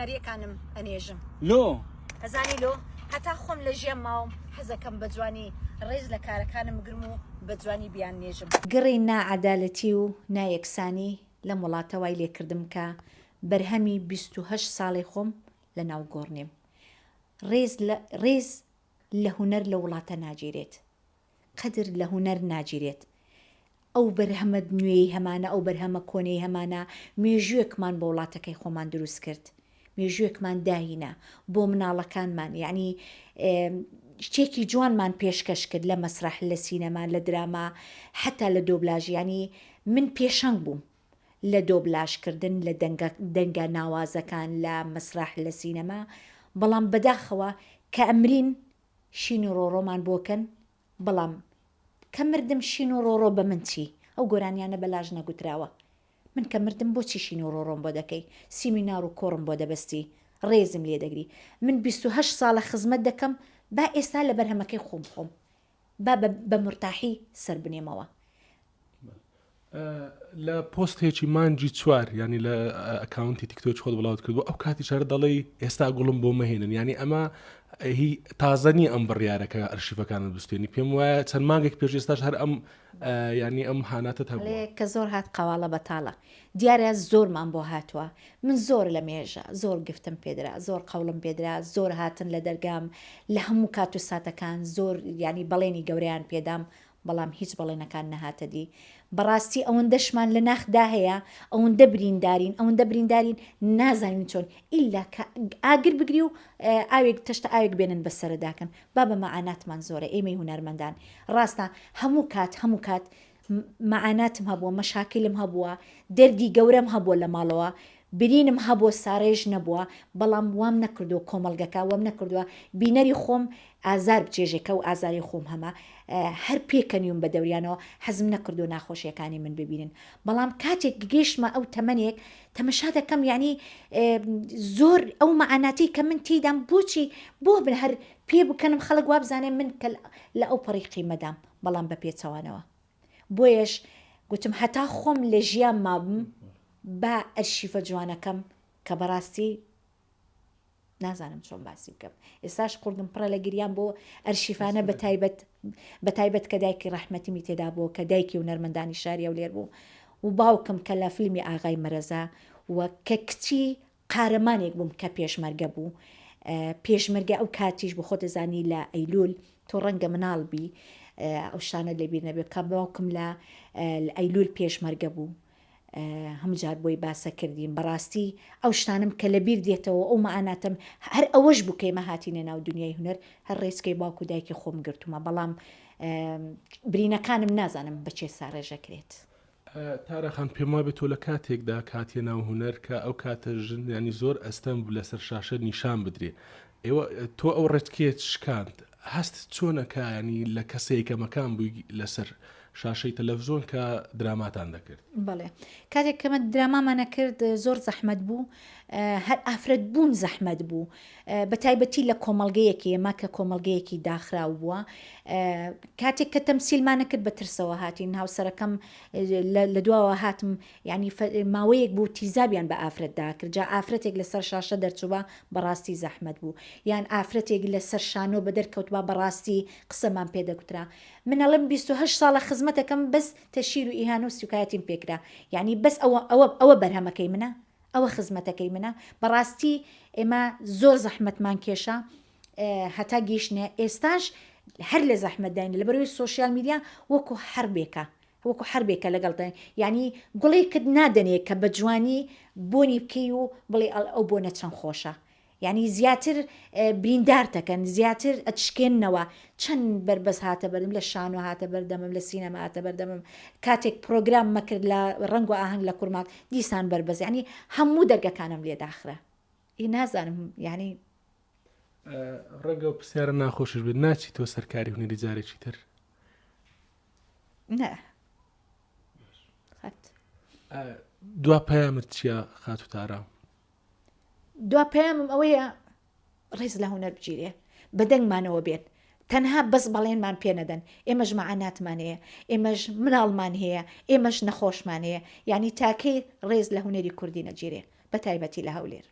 کاریەکانم ئەنێژم لۆ ئەزانی لۆ هەتا خۆم لە ژێم ماوم حەزەکەم بە جوانی ڕێز لە کارەکانم گرم و بە جوانی بیان نێژم گڕی نائەدالەتی و نایەکسانی لەم وڵاتەوای لێکردم کە بەرهەمی 28 ساڵی خۆم لە ناو گۆڕنیم ڕێز لە هونەر لە وڵاتە ناگیرێت قەدر لە هونەر ناگیرێت ئەو بەرهەمە نوێی هەمانە ئەو بەرهەمە کۆنەی هەمانە مێژوویەکمان بە وڵاتەکەی خۆمان دروست کرد مێژوویەکمان داهینە بۆ مناڵەکانمان یعنی شتێکی جوانمان پێشکەش کرد لە مەسرح لە سینەما لە دراما حتا لە دۆبلاژ ینی من پێشەنگ بووم لە دۆبلاشکردن لە دەنگە ناوازەکان لە مەسرح لە سینەما بەڵام بەداخەوە کە ئەمرین شین و ڕۆڕۆمان بۆکەن بەڵام کە مردم شین و ڕۆڕۆ بە من چی ئەو گۆرانیانە بەلاژ نەگوتراوە من کە مردم بۆچی شین و ڕۆڕۆم بۆ دەکەی سیمینار و کۆڕم بۆ دەبەستی ڕێزم لێ دەگری من 28 ساڵە خزمەت دەکەم با ئێستا لە بەرهەمەکەی خۆم با بە مرتاحی سەر بنێمەوە لە پۆستێکی مانجی چوار ینی لە ئەکاونتی تیکتۆک خۆت بڵاوت کردو ئەو کاتی شار دەڵی ئێستا گوڵم بۆ مەهێنن ینی ئەمە هی تازەنی ئەم بڕیارەکە ئەرشیفەکانت بستێنی پێم وایە چەند مانگێک پێش ئێستاش هەر ئەم ینی ئەم هاناتت هەبوو کە زۆر هات قاواڵە بەتاڵە دیارە زۆرمان بۆ هاتووە من زۆر لە مێژە زۆر گفتم پێدرا زۆر قەوڵم پێدرا زۆر هاتن لە دەرگام لە هەموو کات و ساتەکان زۆر ینی بەڵێنی گەوریان پێدام بەڵام هیچ بەڵێنەکان نەهاتە دی بەڕاستی ئەوەندەشمان لە ناخدا هەیە ئەوەندە بریندارین نازانین چۆن ئیلا ئاگر بگری و ئاوێک تەشتە ئاوێک بێنن بەسەرداکەن با بە مەعاناتمان زۆرە ئێمەی هونەرمەندان ڕاستە هەموو کات مەعاناتم هەبووە مەشاکلم هەبووە دەردی گەورەم هەبووە لە ماڵەوە برینم هەبووە ساڕێژ نەبووە بەڵام وام نەکردو کۆمەلگەکە وام نەکردووە بینەری خۆم ئازار بچێژێکە و ئازاری خۆم هەمە هەر پێکەنیوم بە دەوریانەوە حەزم نەکردو ناخۆشیەکانی من ببینن بەڵام کاتێک گەیشتمە ئەو تەمەنێک تەمەشا دەکەم ینی زۆر ئەو مەعاناتی کە من تێدام بۆچی بۆ بن هەر پێ بکەنم خەڵک وابزانێ من کە لە ئەو پەڕی قیمەدام بەڵام بە پێچەوانەوە بۆیش گوتم هەتا خۆم لە ژیان مابم با ئەرشیفە جوانەکەم کە بەڕاستی نازانم چۆن باسی بکەم ئێستاش قوردم پڕە لە گریان بۆ ئەرشیفانە بەتایبەت کە دایکی ڕەحمەتیمی تێدا بوو کە دایکی و نەرمەندانی شاریە و لێر بوو و باوکم کە لە فیلمی ئاغای مەرەزا و کە کچی قارەمانێک بووم کە پێشمەرگە بوو پێشمەرگە ئەو کاتیش بۆ خۆت دەزانی لە ئەیلول تۆ ڕەنگە مناڵبی ئەو شانە لەبیر نەبێت کە باوکم لە ئەیلول پێشمەرگە بوو هەموو جار بۆی باسە کردیم بەڕاستی ئەو شتانم کە لەبیر دێتەوە ئەو مەعاناتم هەر ئەوەش بوو کەمە هاتینە ناو دنیای هونەر هەر ڕێسکەی باوکو دایکی خۆم گرتومە بەڵام برینەکانم نازانم بەچێ ساڕێژەکرێت تارەخان پێم وایە تۆ لە کاتێکدا کاتێ ناو هونەر کە ئەو کاتە ژن ینی زۆر ئەستەم بوو لەسەر شاشە نیشان بدرێ ئێوە تۆ ئەو ڕێتکێت شکاند هەست چۆنەکە ینی لە کەسەیەکە مەکان بووی لەسەر شاشەی تەلەڤزۆن کە دراماتان دەکرد بەڵێ کاتێک کەمە درامامانە کرد زۆر زەحمەت بوو هەر ئافرەت بوون زەحمەت بوو بە تایبەتی لە کۆمەڵگەیەکی ئێمە کە کۆمەڵگەیەکی داخراو بووە کاتێک کە تەمسیلمانە کرد بە ترسەوە هاتین هاوسەرەکەم لە دواوە هاتم ینی ماوەیەک بوو تیزابیان بە ئافرەتدا کرد جا ئافرەتێک لەسەر شاشە دەرچووە بەڕاستی زەحمەت بوو یان ئافرەتێک لەسەر شانۆ بە دەرکەوتبا بەڕاستی قسەمان پێدەگوترا من ئەڵێم 28 ساڵە خزمەتەکەم بەس تەشیر و ئیهان و سوکایەتیم پێکرا یعنی بەس ئەوە بەرهەمەکەی منە ئەوە خزمەتەکەی منە بەڕاستی ئێمە زۆر زەحمەتمان کێشە هەتا گەیشتنە ئێستاش هەر لە زەحمەتداین لە بەرەوەی سۆشیال میدیا وەکو حربێکە لەگەڵدان یعنی گوڵێکت نادەنێ کە بە جوانی بۆنی بکەی و بڵێ ئەو بۆنە چەند خۆشە یعنی زیاتر بریندار دەکەن زیاتر ئەتشکێننەوە چەند بربەز هاتە بەردەم لە شانۆ هاتە بەردەمم لە سینەما هاتە بەردەمم کاتێک پرۆگرام مەکرد لە ڕنگ و ئاهەنگ لە کورمات دیسان بربەز ینی هەموو دەرگەکانم لێ داخرە نازانم ینی ڕەنگە و پرسیارە ناخۆشش بێت ناچی تۆ سەرکاری هونەری جارێکی تر نه دوا پەیامت چییە خات و تارا دوا پەیامم ئەوەیە ڕێز لە هونەر بگیرێ بەدەنگمانەوە بێت تەنها بەس بەڵێنمان پێ نەدەن ئێمەش مەعاناتمان هەیە ئێمەش مناڵمان هەیە ئێمەش نەخۆشمان هەیە یعنی تاکەی ڕێز لە هونەری کوردی نەگیرێ بە تایبەتی لە هەولێر